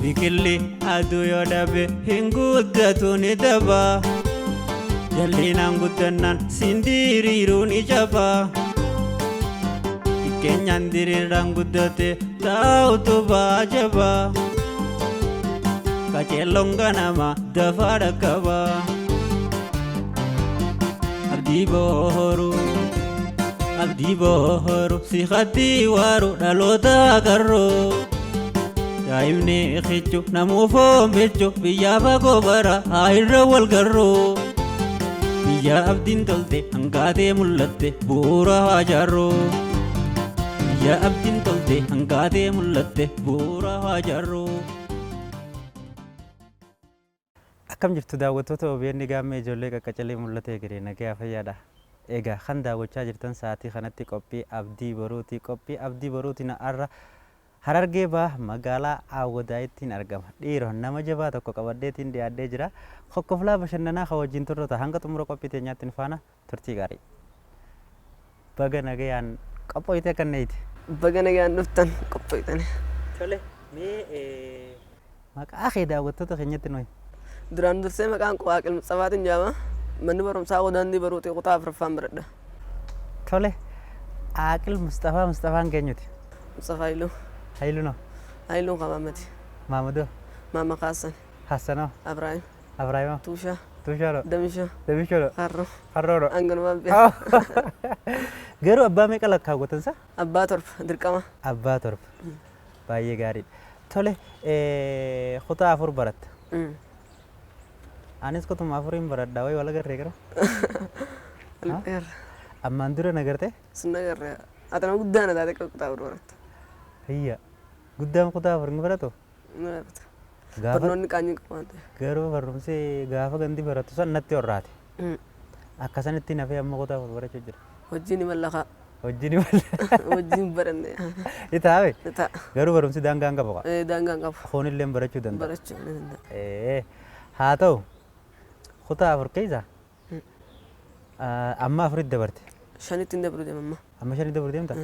biqilli aduu yoo dhabe hin guddatu ni daba jallinaan guddannaan sindiriiruun ijaba keenyan diriiraan guddate taa'utu baajaba kaceelloon ganama dafaa dhaqqaba abdii booru si khatti waaru dhaloota garroo daa'imni iqichu namuu foombichu biyyaa bagoo bara haa irra wal garroo biyyaa abdiin tolte hangaatee mul'atte bu'uura haa jaarroo biyyaa abdiin tolte hangaatee mul'atte bu'uura haa jaarroo. Akkam jirtu daawwattoota OBN gaammee ijoollee qaqqacalee mul'atee gire nagaa fayyaadha. Egaa kan daawwachaa jirtan sa'aatii kanatti qophii abdii boruuti. Qophii abdii boruuti na'arra Harargee baa magaalaa Awwadaayitti argama. Dhiiroo nama jabaa tokko qabadheetiin dhiyaadhee jira. Kokkoflaa bashannanaa kan wajjin turrota hanga xumura qophii teenyaatti nu faana turtii gaarii. Baga nagayaan qophooyite kanneeti. Baga nagayaan dhuftan qophooytan. Tole mee maqaa kee daawwattoota keenyatti nuyi. Duraan dursee maqaan koo Waaqil Mutsafaatiin jedhama. Manni barumsaa Awwadaandii baruutii kutaa afuraffaan baradha. Tole Waaqil Mustafaan keenyuti. Mutsafaa Hailuu. Hailuu no. Hailuu Qamaamati. Maamudoo. Maama Kaasan. Hassanoo. Abraahim. Abraahimo. Tuushaa. Tuushaadho. Damishaa. Damishaadho. Harroo. Harroodho. Anganumaan beeku. Garuu abbaa meeqa lakkaawwatansa? Abbaa torba dirqama. Abbaa torba. Baay'ee gaariidha. Tole kutaa afur baratta. Anis kutuma afuriin baradhaa wayii wal agarree gara? Ammaan dura nagartee? Sun nagarree. Atana guddaan taate kutaa afur baratta. Hayya. Guddaan kutaa afur ni baratu? Ni barata. Barnoonni qaanyii qaban ta'e. Garuu barumsi gaafa gandi baratu san natti horraate. Akkasanitti nafee amma kutaa afur barachuu jira. Wajjin mallaqa. Wajjin mallaqa. Wajjin baranne. Itaabe? Ita. Garuu barumsi daangaan qaba qa? Daangaan qabu. Foonillee barachuu danda'a. Barachuu ni danda'a. Haa ta'u kutaa afur keessa amma afuritti dabarte. Shanitti hin dabru deema amma. Amma shanitti dabru deemta?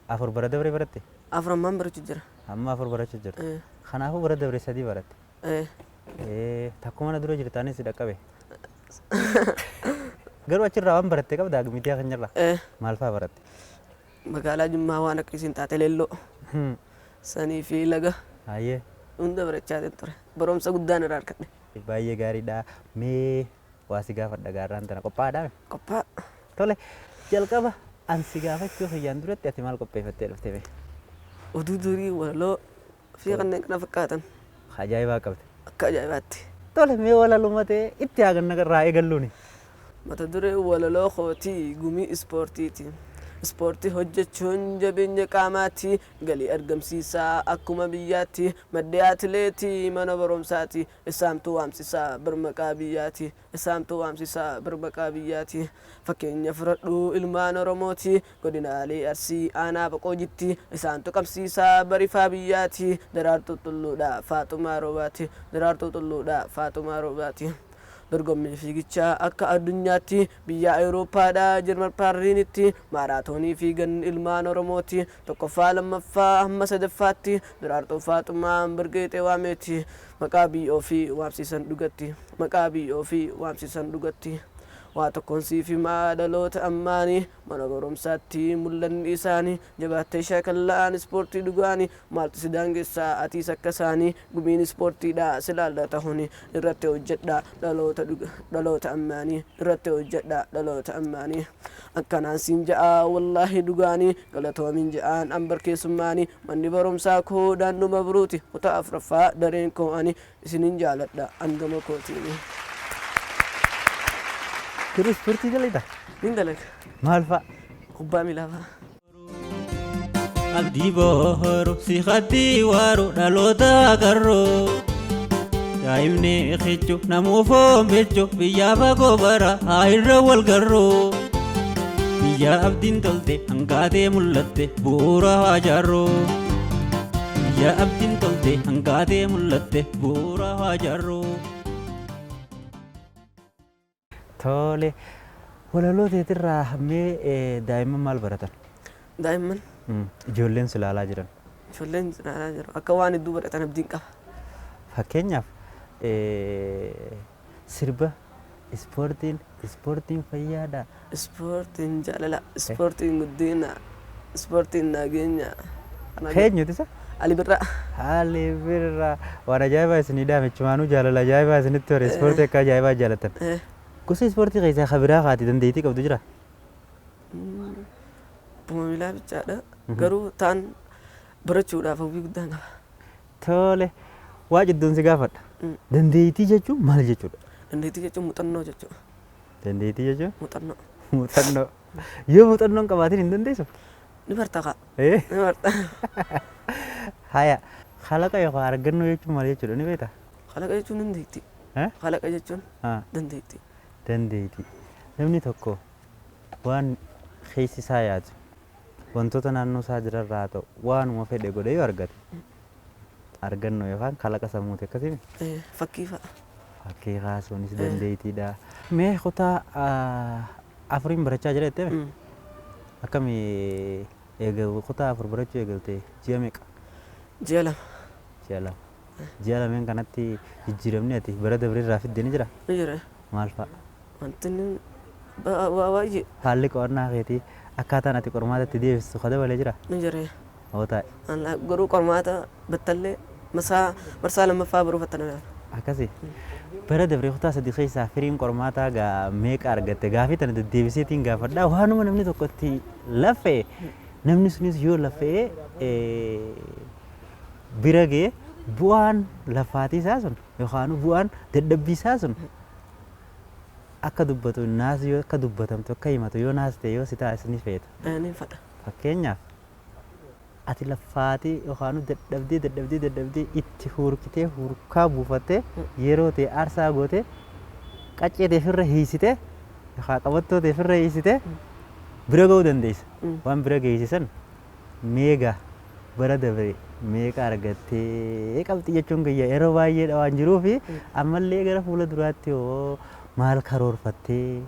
Afur bara dabre baratte? Afur ammaan barachuu jira. Amma afur barachuu jira. Kanaafuu bara dabre sadii baratte. Takkuma na dura jirtaanis si dhaqqabe. Garuu achirraa waan baratte qabda miidiyaa keenyarraa. Maal fa'aa baratte? Magaalaa Jimmaa waan akkasiin taate leelloo. Sanii fi laga. Baay'ee. Hunda barachaa ture. Barumsa guddaan irraa argadhe. Baay'ee gaariidha. Mee waa si gaafadha gaarraan tana qophaa'aadhaa? Qophaa'a. Tole jalqaba an si gaafachuu fayyaan duratti ati maal qopheeffattee dhuftee mee? Oduu durii walaloo fi kanneen kana fakkaatan. Ajaa'ibaa qabdi. Akka ajaa'ibaatti. Tole mee walaluma ta'e itti haaganna irraa eegalluuni. Mata duree walaloo kootii gumii ispoortiiti. Ispoortii hojjechuun jabeenya qaamaati. Galii argamsiisaa akkuma biyyaatti. Maddee atileetii mana barumsaati. Isaamtuu waamsisaa birmaqaa biyyaati. Isaamtuu waamsisaa birmaqaa biyyaati. Fakkeenya fudhadhuu ilmaan Oromooti. Godinaalee Arsii aanaa Boqoojitti. Isaantu qabsiisaa barifaa biyyaati. Daraartuu Tulluudhaa Faaxumaa Roobaati. Daraartuu Tulluudhaa Faaxumaa Roobaati. Dorgommii fiigichaa akka addunyaatti biyya Awurooppaadhaa Jarman Paarliinitti maaraatoonii fiigan ilmaan Oromooti. Tokkoffaa lammaffaa hamma sadaffaatti Daraartuu Faaxumaa Birgeexee Waameeti. Maqaa biyyoo fi waamsisan dhugatti. Maqaa biyyoo fi waamsisan dhugatti. Waa tokkoon siif himaa dhaloota ammaanii mana barumsaatti mul'anni isaanii jabaattee shaakalla'aan ispoortii dhugaanii maaltu si daangessaa atiis akka isaanii gumiin ispoortiidhaa silaallata huni irratti hojjedhaa dhaloota ammaanii irratti hojjedhaa dhaloota ammaanii akkanaan siin ja'aa wallaahi dhugaanii galatoomiin ja'aan ambarkeessummaanii manni barumsaa koo daanduma biruuti kutaa afuraffaa dareen koo ani isinin jaaladha angama kootiini. Terus ispoortii dalagaa? Nin dalaga. Maal fa'a? Kubbaa miilaa fa'a. Abdii booru si khatti waaru dhaloota garroo daa'imni iqichu namuu foombichu biyyaa bagoo bara haa irra wal garroo biyya abdiin tolte hangaatee mul'atte bu'uura haa jaarroo biyya abdiin tolte hangaatee mul'atte bu'uura haa jaarroo. Tole walaloo teetirraa mee daa'imman maal baratan? Daa'imman ijoolleen silaalaa jiran. Ijoolleen silaalaa jiru akka waan hedduu baratan abdiin qaba. fakkeenyaaf sirba ispoortiin fayyaadha. Ispoortiin jaalala, ispoortiin guddina, ispoortiin nageenya. Keenyuti isa? Ali Birraa. Ali Birraa waan ajaa'ibaa isinii daamichumaanuu jaalala ajaa'ibaa isinitti hore ispoortii akka ajaa'ibaa jaalatan. Gosa ispoortii keessaa kabiraa kaati dandeettii qabdu jira? Buma miilaa bichaadha. Garuu taan barachuudhaaf hawwii guddaan qaba. Tole waa jidduun si gaafadha. Dandeettii jechuun maal jechuudha? Dandeettii jechuun muuxannoo jechuudha. Dandeettii jechuun? Muuxannoo. Muuxannoo. Yoo muuxannoon qabaatiin hin dandeessu? Ni barta kaa. Ni barta. Haya kalaqa yookaan argannoo jechuun maal jechuudha ni beektaa? Kalaqa jechuun dandeettii. Kalaqa jechuun dandeettii. Dandeettii. Namni tokko waan keessi isaa yaadu wantoota naannoo isaa jirarraa haa ta'u waanuma fedhe godhee yoo argate argannoo yookaan kalaqa sammuuti akkasii. Fakkii fa'a. Fakkii kaasuunis dandeettiidha. Mee kutaa afuriin barachaa jira jettee akkamii kutaa afur barachuu eegalte ji'a meeqa? Ji'a lama. Ji'a lama. Ji'a lameen kanatti jijjiiramni ati bara dabreerraa fiddee ni jira? Ni jira. Maal fa'a? Wanti baay'ee. Haalli qo'annaa keetii akkaataan ati qormaata itti deebistu ka dabalee jira? Ni jira. Hoo taa'e? Garuu qormaata battallee marsaa lammaffaa baruu fattana. Akkasii? Bara dabree kutaa sadii keessaa firiin qormaataa meeqa argatte gaafii tana deddeebiseetiin gaafadhaa waanuma namni tokko itti lafee namni sunis yoo lafee bira ga'e bu'aan lafaatii isaa sun yookaan bu'aan dadhabbii isaa sun akka dubbatu naas yoo akka dubbatamtu akka himatu yoo naas ta'e yoo si taa'is ni feeta. Ni fadha. Fakkeenyaaf ati lafaatii yookaan dadhabdee itti hurkitee hurkaa buufattee yeroo ta'e aarsaa gootee qaccee ta'e ofirra hiisitee yookaan qabattoo ta'e ofirra hiisitee bira ga'uu dandeessa. Waan bira geessisan meeqa bara dabre meeqa argattee qabxi jechuun gayyaa yeroo baay'eedha waan jiruufi ammallee gara fuula duraatti yoo maal karoorfattee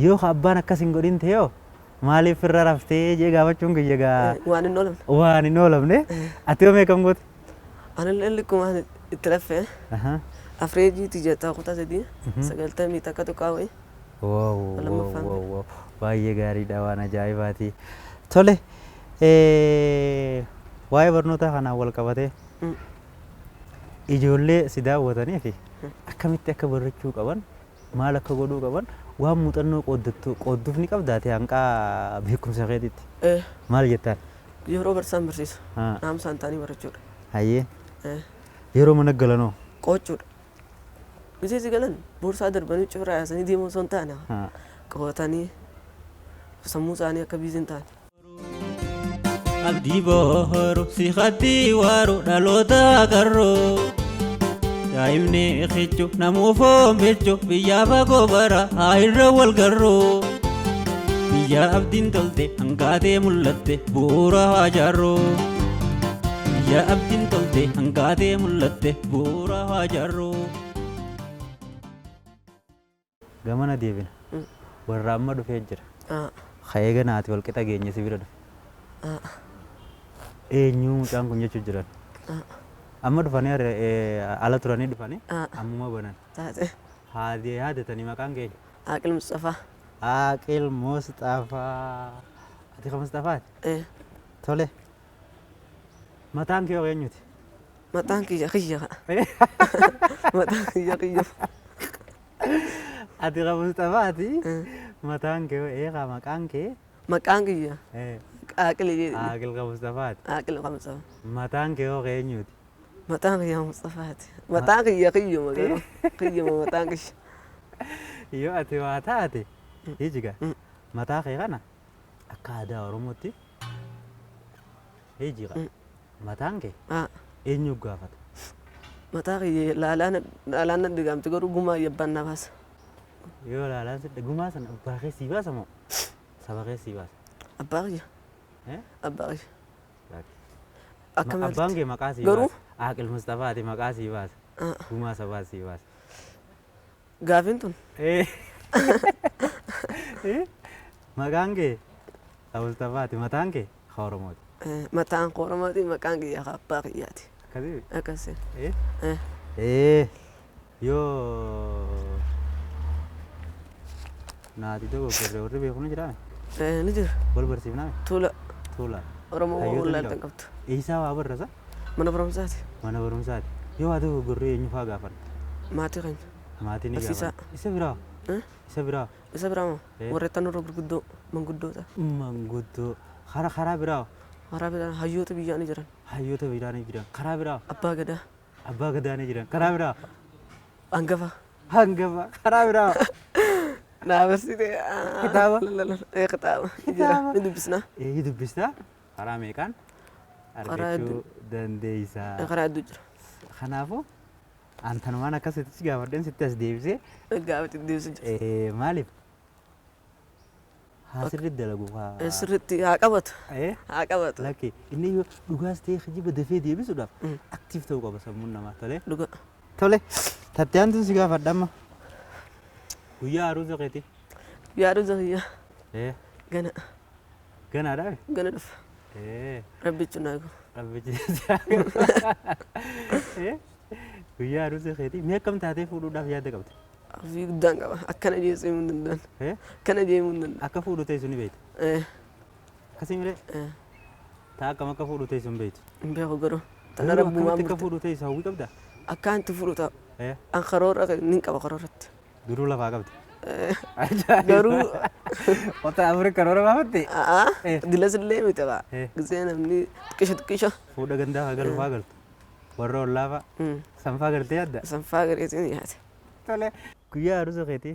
yoo abbaan akkas hin godhin ta'e yoo maaliif irra raftee jee gaafachuun gayyaa waan hin oolamne. Waan hin oolamne ati yoo meeqam goote? Ani likkuma itti lafee afreejiiti jettaa kutaa sadii 90 takka tokko wayii. Wow baay'ee gaariidha waan ajaa'ibaati. Tole waa'ee barnoota kanaan wal qabatee ijoollee si daawwatanii fi akkamitti akka barachuu qaban maal akka godhuu qaban waan muuxannoo qoodduuf ni qabdaate hanqaa beekumsa keetitti. Maal jettaan? Yeroo barsiisaan barsiisu naamsaan ta'anii barachuudha. Hayyee yeroo mana galanoo? Qoochuudha. Gisee si galan boorsaa darbanii cufraa yaasanii deemuu osoo hin taane qabatanii sammuu isaanii akka biiziin ta'an. Abdii bohoro si khadii waaru dhaloota agarroo daa'imni xiqqoo namuufoo milchoo biyyaa fagoo bara haa irra wal garroo biyya abdiin tolte hangaatee mul'atte bu'uura haa jaarroo biyya abdiin tolte hangaatee mul'atte bu'uura haa jaarroo. Gamana deebina warra amma dhufee jira ka'ee ganaati wal qixa geenye si bira dhufe eenyu mucaan kun jechuu jiran amma dhufanii ala turanii dhufanii ammuma banan haadee yaadatanii maqaan keenya Aqil Mustafaa. Aqil Mustafaa ati kan Mustafaati? Tole mataan kee eenyuti? Mataan kiyya kiyya. Mataan kiyya kiyya. Ati kan Mustafaati mataan kee eegaa maqaan kee? Maqaan kiyya. Aqil jedhama. Aqil kan Mustafaati? Aqil kan Mustafaa. Mataan kee eenyuti? Mataan kiyya Mustafaati. Mataan kiyya kiyya magaruu. Kiyya mataan kiyya. Yoo ati waa taate hijiga mataa kee kana akka aadaa Oromootti hijiga mataan kee eenyu gaafata? Mataa kiyya laalaan na digamte garuu gumaa yabbaan na baasa. Yoo laalaan si gumaa sana abbaa kee sii baasa moo saba kee sii baasa? Abbaa kiyya. Abbaa kiyya. Abbaan kee maqaa sii baasa? Aqil Mustafaati maqaa sii baasa? Gumaa sabaa sii baasa? Gaafin tun. Maqaan kee Mustafaati mataan kee Oromooti? Mataan Oromooti maqaan kiyya abbaa kiyyaati. Akkasii? Akkasii. Yoo naati tokko gorree warri beeku ni jiraame Ni jira. wal barsiifnaa Tuula. tuula. Oromoo Hayyoota ni wallaaltan qabu. qabdu. Eessaa waa barrasa Mana barumsaati. mana barumsaati. Yoo waa tokko gorree eenyu fa'aa gaafan Maatii keenya. maatiin ni Barsiisaa. gaafan. Isa biraa isa biraa Isa biraa moo? Eh. Warreettan irra gurguddoo manguddoota. manguddoo karaa biraa Karaa biraa hayyoota biyyaa ni jiran. hayyoota biraa ni jiran karaa biraa Abbaa gadaa. abbaa gadaa ni jiran karaa biraa Hangafa. hangafa karaa biraa Naabarsite. Kitaaba? Kitaaba. Jira. Kitaaba. Ni dubbisnaa. eeyyii dubbistaa karaa meeqaan Karaa argachuu dandeessaa. Karaa hedduu jira. Kanaafuu antanumaan akkasitti gaafadheen sitti as deebisee Gaafatti deebisee jira. maaliif haasirri dalagu haa Sirriitti haa qabatu. Haa qabatu. lakkee inni yoo dhugaas ta'e kijiba dafee deebisuudhaaf aktiif ta'uu qaba sammuun namaa tolee. Dhuga. Tole tattiyaan tun si gaafadha amma guyyaa haruusa keeti Yaaduu zakiyyaa. Gana. ganaadhaa Gana dhufa. Rabbichu naa eegu. rabbichi guyyaa haruusa keeti mee akkam taatee fuudhuudhaaf yaadda qabdi Ofii guddaan qaba. Akkana jeesuu himuu hin danda'an. Akkana jeemuu hin danda'an. akka fuudhu ta'e sun ni beektu akkasii miree taa akkam akka fuudhu ta'e sun beektu Hin beeku garuu. Tana rabbumaan akka murte. fuudhu ta'e hawwii qabda Akkaan itti fudhu ta'u. An karoora nin qaba karooratti. duruu lafaa qabdi Garuu wata afurii karoora baafatte dilas illee miti qaba. Gisee namni xiqqisho. fuudha gandaa haa galu faa galtu warra ollaafa sanfaa gartee adda Sanfaa gareetiin yaate. tole guyyaa haruusa keeti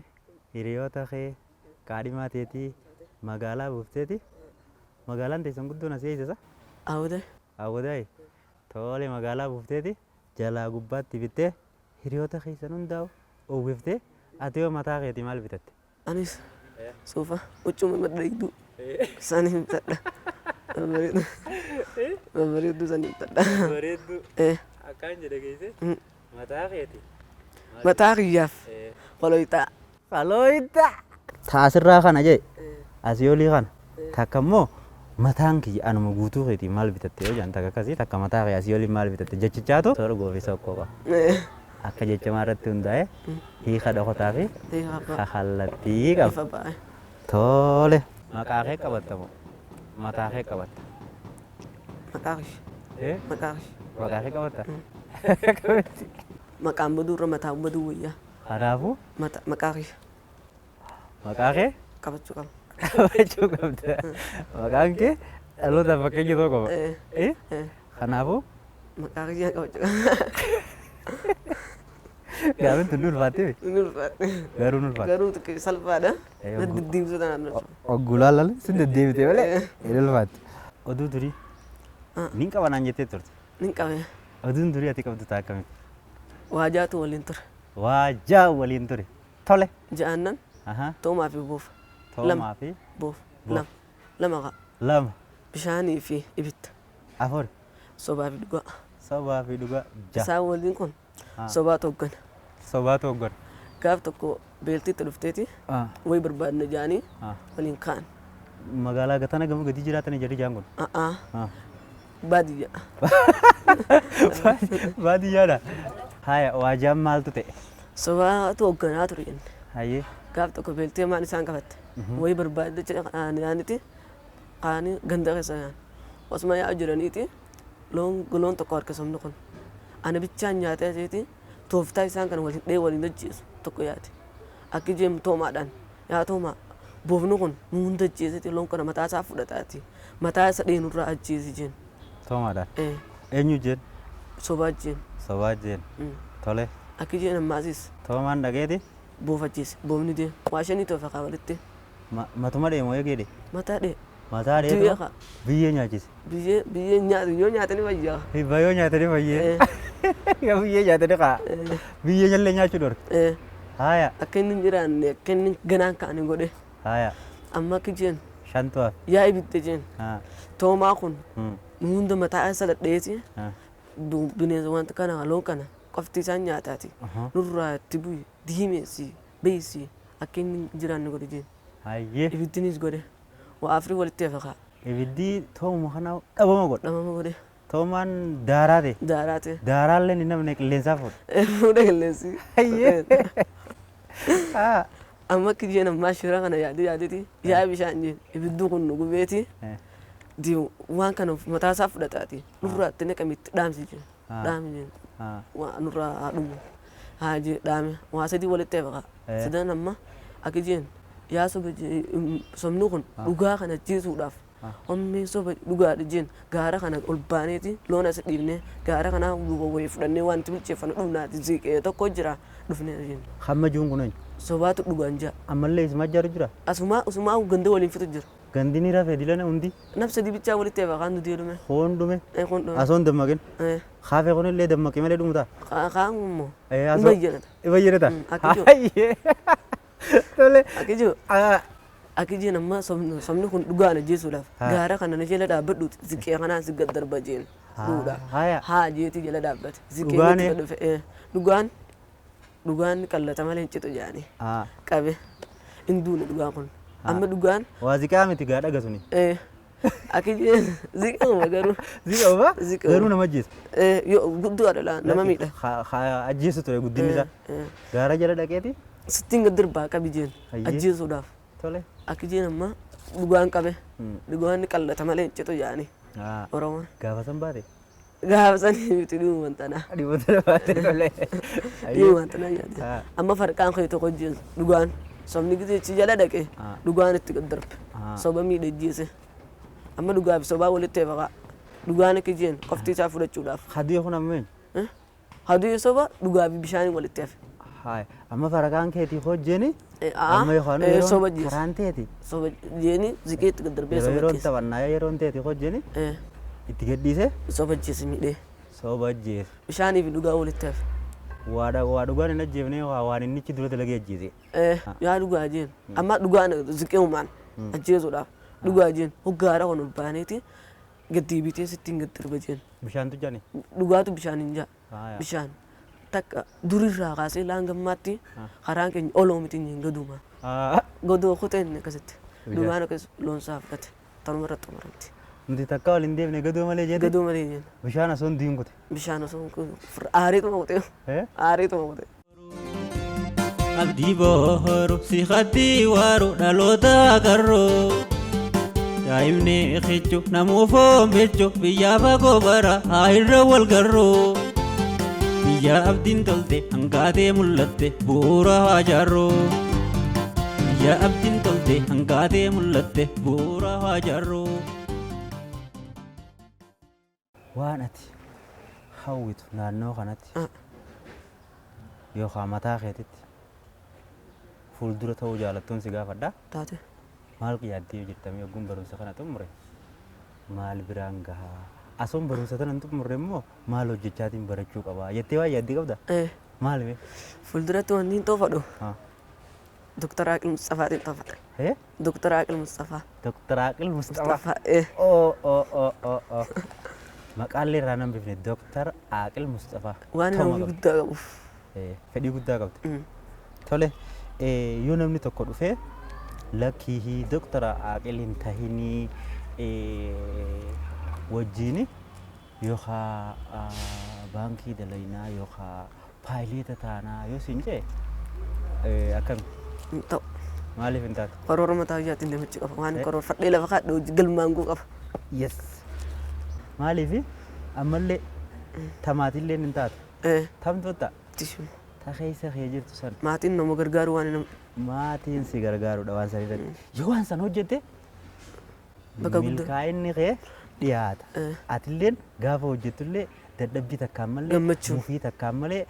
hiriyoota kee kaadhimaa teetii magaalaa buufteeti magaalaan teessan guddoon asii eessasa Awude. hawwataay tole magaalaa buufteeti jalaa gubbaatti bittee hiriyoota keessan hundaa'u uwwiftee ati yoo mataa keetii maal bitatte Anis suufa huccuma madda Sani bitadha. Bareedduu sani bitadha. bareeddu akkaan jedhe geesse mataa keeti Mataa kiyyaaf qoloyxaa. Falooyita. Taasirraa kana jee asii olii kana takka immoo mataan kiyya anuma guutuu keetii maal bitatte yoo jaan takka akkasii takka mataa kiyya asii olii maal bitatte jechichaatu toora goofisa okkoo qaba. Akka jechamaa irratti hundaa'e hiika dhokotaa fi kallattii qaba. Ifa baay'ee. Tole maqaa kee qabatta moo mataa kee qabatta? Maqaa kiyya. Maqaa kiyya. Maqaa kee qabatta? Maqaan baduurra mataan baduu wayyaa. Kanaafuu Maqaa kiyya. maqaa kee Qabachuu qaba. qabachuu qabda. Maqaan kee dhaloota fakkeenya tokko qaba. Kanaafuu Maqaa kiyya qabachuu qaba. gaafin tun ulfaattee garuu ulfaatte. Garuu salphaadha. Deddeebisuu tanaan Oggulaan lalle sin deddeebite malee hin ulfaatte. Oduu durii nin qaba naan jettee turte. nin qabe. Oduun durii ati qabdu ta'a akkamitti? Waajaatu waliin ture. Waajaa waliin ture. Tole. Ja'annan toomaa fi boof. Toomaa fi Boof. Lama qabu. lama Bishaanii fi ibidda. afur Sobaa fi dhugaa. sobaa fi dhugaa ja'a. Isaan waliin kun sobaa hoggana. Sobaatu hoggana. Gaaf tokko beeltiitti dhufteeti wayi barbaadna ja'anii waliin ka'an. Magaalaa gatana gamoo gadi jiraatanii jedhi jaan kun. Baadiyyaa. Baadiyyaadha. Haya waajaan maaltu ta'e? Sobaatu hogganaa ture jenne. Hayyee. Gaaf tokko beeltee maan isaan qabatte. Wayi barbaadde yaaniiti qaanii ganda keessa yaan. Osuma yaa'u jiraniiti loon tokko harkisomni kun. Ana bichaan nyaatee aseeti tooftaa isaan kana waliin dhee waliin ajjeesu tokko yaate. Akki jeemu toomaadhaan yaa toomaa boofni kun nu hunda ajjeesiti loon kana mataa isaa fudhataati. Mataa isa dheenurraa ajjeesi jeen. Toomaadhaan. Eenyu jeen? Sobaa jeen. Sobaa jeen. Tole. Akki jeen ammaasis. Toomaan dhageeti? Boof ajjeese. Boofni deemu. Waa shanii toofa kaa walitti. Matuma deemu eegee de? Mataa dhee. Mataa dhee biyyee nyaachise. Biyyee nyaatu yoo nyaatanii fayyaa. Yoo nyaatanii fayyee. Yoo biyyee nyaatanii kaa. Biyyee jallee nyaachuu dhorke. Haya. Akka inni hin jiraanne akka inni ganaan ka'anii godhe. Haya. Amma akki jeen. Shantuwaaf. Yaa ibidde jeen. Toomaa kun nu hunda mataa isa dhadheeti. Bineensa wanta kana loon kana qofti isaan nyaataati. Nurraa itti bu'i diimeessi beeysi akka inni hin jiraanne godhe jeen. Hayyee. Ibiddinis godhe. Waa afurii walitti hafe kaa. Ibiddi toomuma kana dhabama godhe. Dhabama godhe. Toomaan daaraate. Daaraate. Daaraallee ni namni qilleensaa fuudha. Fuudha qilleensi. Hayyee. Amma akka jeen ammaa shira kana yaadeti yaa bishaan jeen ibidduu kun nu gubeeti diu waan kana mataasaa fudhataati nurraatti naqamitti dhaamsi jeen dhaami jeen waa nurraa haa dhumu haa jee dhaame waa sadii walitti eebaqa sidan amma akka jeen yaa sobni kun dhugaa kana jiisuudhaaf ommii soba dhugaadha jeen gaara kana ol baaneeti loon as dhiibnee gaara kana wayii fudhannee waan bilcheeffannu dhufnaati ziqee tokko jira dhufnee jeen. Hamma juun kun eenyu? Sobaatu dhugaan jaa. Ammallee isuma jaru jira? Asumaa ganda waliin fitu jira. Gandi ni rafee dilana hundi? Nafsa dibichaa walitti eebaa kaan nuti jedhume. Hoon dhume? Hoon dhume. Asoon dammaqin? Kaafee kun illee dammaqee malee dhumutaa? Kaan immoo. Ibayyanata? Ibayyanata? Akkijoo. Tole. Akkijii nama sabni kun dhugaan ajjeesuudhaaf gaara kana na jala dhaabbadhuuti ziqee kanaan si gad darba jeen. Haa jeeti jala dhaabbate. Ziqee dhufe. Dhugaan qallata malee hin citu jaani. Qabe hin duune dhugaan kun. Amma dhugaan. Waa ziqaa miti gaa dhagasuni. Akkijii ziqauma garuu. Ziqauma? Garuu nama ajjeesa. Guddaadha nama miidha. Ajjeesu ture guddinni isaa. Gaara jala dhaqeeti? Sittiin gad darbaa qabi jeen ajjeesuudhaaf. Tole. Akkijii amma dhugaan qabe. Dhugaan qallata malee hin citu jaani. Oromoon. Gaafa san baate? Gaafa sanii miti dhuma wantanaa. Dhuma baate tole. Dhuma wantanaa yaadde. Amma farqaan kee tokko jeen dhugaan. Sobni gizeechi jala dhaqe dhugaan itti gad darbe. Soba miidhaggeesse. Amma dhugaa fi sobaa walitti eebaqa. Dhugaan akka jeen qofti isaa fudhachuudhaaf. Hadii kun ammeen? Hadii soba dhugaa fi bishaanii walitti eefe. Amma farqaan keetii hojjeeni? Amma yookaan yeroo karaan teeti? Soba jeeni ziqee itti gad darbee soba keessa. Yeroon taphannaa yeroon teeti hojjeeni? Itti gadhiise? Soba ajjeese miidhee. Soba ajjeese. Bishaanii fi dhugaa walitti eefe. Waa dhugaan hin ajjeefne waan inni ichi dura dalagee ajjeese. Yaa dhugaa jeen amma dhugaan ziqee uumaan ajjeesuudhaaf dhugaa jeen hoggaara kun ol baaneeti gaddii bitee sittiin gad darba jeen. Bishaantu jaani? Dhugaatu bishaan hin jaa. Bishaan takka durirraa kaasee laangammaatti karaan keenya oloo miti hin gaduuma. Godoo kuteen akkasitti dhugaan akkas loonsaa fudhate tanuma irratti xumuramti. Nuti takka wal hin deemne gadoo malee jedhe. Gadoo malee jedhe. Bishaan osoo hin diin kute. Bishaan osoo aariituma kute. Aariituma kute. Abdii booru si khaddi waaru dhaloota agarroo. Daa'imni xiqqoo namuufoo milchoo biyyaa fagoo bara haa irra wal garroo. Biyya abdiin tolte hangaatee mul'atte bu'uura haa jaarroo. Biyya abdiin tolte hangaatee mul'atte bu'uura haa jaarroo. Waan ati hawwitu naannoo kanatti yookaan mataa keetitti fuuldura ta'uu jaalattuun si gaafadhaa? Taate. Maal yaaddee jirtamee ogguun barumsa kana xumure maal biraan gahaa? Asoon barumsa kana xumure immoo maal hojjechaatiin barachuu qabaa? Jettee waa yaaddii qabda? Maal mee? Fuulduratti wanni hin toofadhu. Doktor Aqil Mustafaatiin toofadha. Doktor Aqil Mustafaa. Doktor Aqil Mustafaa. Maqaalee irraa nan bifne Doktor Aqil Mustafaa. Waan namni guddaa qabuuf. Fedhii guddaa qabdi. Tole yoo namni tokko dhufee lakkii Doktor Aqil hin tahinii wajjin yookaan baankii dalaynaa yookaan paayileeta taanaa yoo siin jee akkam ta'u. Maaliif hin taatu? Karoora mataa iyyaatiin namichi qaba. Waan karoorfadhee lafa kaadhee galmaan guu qaba. Yes. Maaliif ammallee tamaatillee hin taatu? Tamtoota? Tishu. Takeessa kee jirtu san. Maatiin nama gargaaru waan nama. Maatiin si gargaarudha waan san irratti. Yoo waan san hojjette milkaa'inni kee dhiyaata. Atilleen gaafa hojjettullee dadhabbii takkaan malee mufii takkaan malee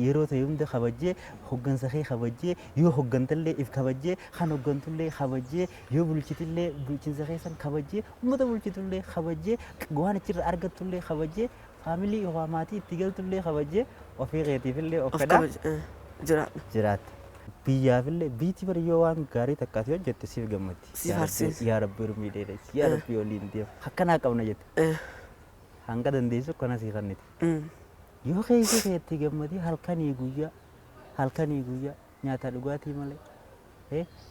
yeroo ta'e hunda kabajjee hoggansa kee kabajjee yoo hoggantallee if kabajjee kan hoggantullee kabajjee yoo bulchitillee bulchiinsa kee san kabajjee uummata bulchitullee kabajjee waan achirra argattullee kabajjee faamilii yookaan maatii itti galtullee kabajjee ofii keetiifillee of fedhaa jiraata. Biyyaafillee biitii bari yoo waan gaarii takkaati hojjette siif gammatti. Yaa Rabbi hirmii dheeres yaa Rabbi waliin deema akkanaa qabna jette. Hanga dandeessu kana sii kanniti. Yoo keessa keetti gammadii halkanii guyyaa nyaata dhugaatii malee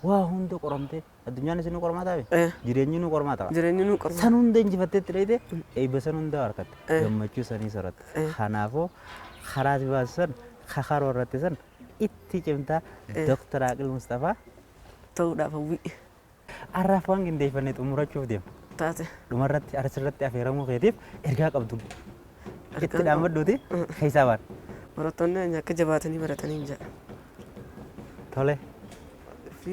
waa hunda qoramtee addunyaan isin qormaata be jireenyi nu qormaata jireenyi nu qormaata san hunda injifattee tirete eebba san hunda harkatte gammachuu sanii soratte kanaafoo karaa baasan kakaroo irratti san itti cimtaa Dr. Aqil Mustafaa ta'uudhaaf hawwii arraaf waan qindeeffannee xumurachuuf deema. taate dhumarratti asirratti affeeramuu keetiif ergaa qabdu itti dhaammadhuuti keessaa baan. barattoonni akka jabaatanii baratanii hin jedha. Tole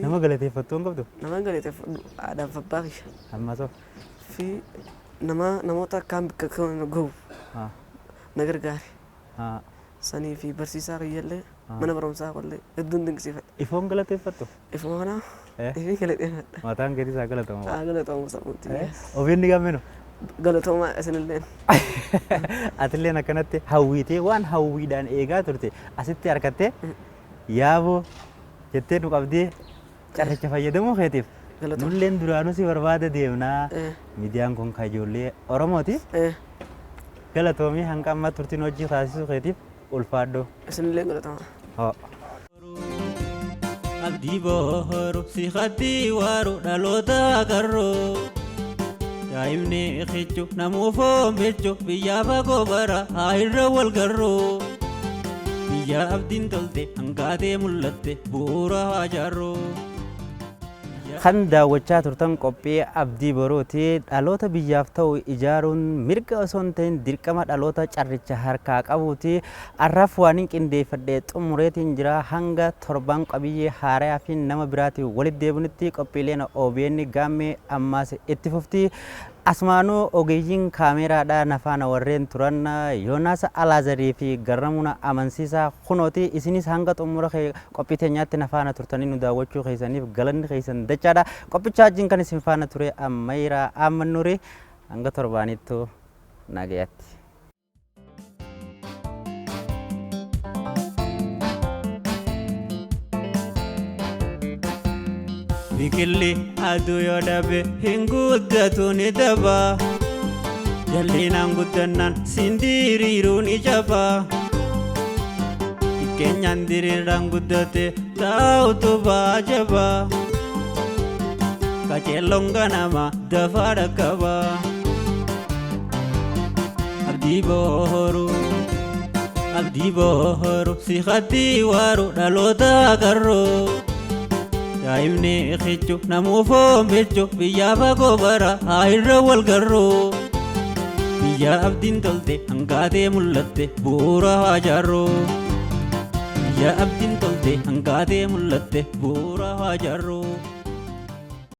nama galateeffattuu hin qabdu nama galateeffadhu aadaaf abbaa kiyya ammasoo fi namoota akkaan bakka kan gahu na gargaare sanii fi barsiisaa kiyyallee mana barumsaa kollee hedduun dinqisiifadha. Ifoon galateeffattu Ifuma kanaa ifii galateeffadha. mataan keetii isaa galatamu Galatamu sabuutti. ofiin ni gamminu Galatoomaa isinilleen. atilleen akkanatti hawwiitee waan hawwiidhaan eegaa turte asitti harkattee yaaboo jettee nu qabdee carricha fayyadamuu keetiif nulleen duraanuu si barbaada deemnaa miidiyaan kun kan ijoollee Oromooti galatoomii hanga ammaa turtiin hojii taasisuu keetiif ulfaadhoo. Isinillee galatoomaa. Abdii bohoro si khatti waru dhaloota garroo daa'imni xiqqoo namuufoo michuu biyya fagoo bara haa irra wal garroo biyya abdiin tolte hangaatee mul'atte bu'uura haa jaarroo. kan daawwachaa turtan qophii abdii boruuti dhaloota biyyaaf ta'u ijaaruun mirga osoo hin ta'in dirqama dhaloota carricha harkaa qabuuti arraaf waan hin qindeeffadhee xumureetiin jira hanga torban qabiyyee haaraa fi nama biraatiin walitti deebinutti qophiileen OBN gaammee ammaas itti fufti asmaanuu ogeeyyiin kaameeraadha nafaana warreen turan Yoonaas Alaazarii fi Garramuuna amansiisaa kunooti isinis hanga xumura qophii teenyaatti nafaana turtanii nu daawwachuu keessaniif galanni keessan dachaadha qophicha wajjin kan isin faana ture Ammayraa Amannuuri hanga torbaanittu nagayaatti. Bikilli aduu yoo dhabe hin guddatu ni daba jallinaan guddannaan sindiriiruu ni jaba keenyaan diriiraan guddate taa'utu baajaba qaceelloon ganama dafaa dhaqqaba abdii bohoru si khatti waru dhaloota garroo daa'imni xiqqoo namuufoo michuu biyya fagoo bara haa irra wal garroo biyya abdiin tolte hangaatee mul'atte bu'uura haa jaarroo biyya abdiin tolte hangaatee mul'atte bu'uura haa jaarroo.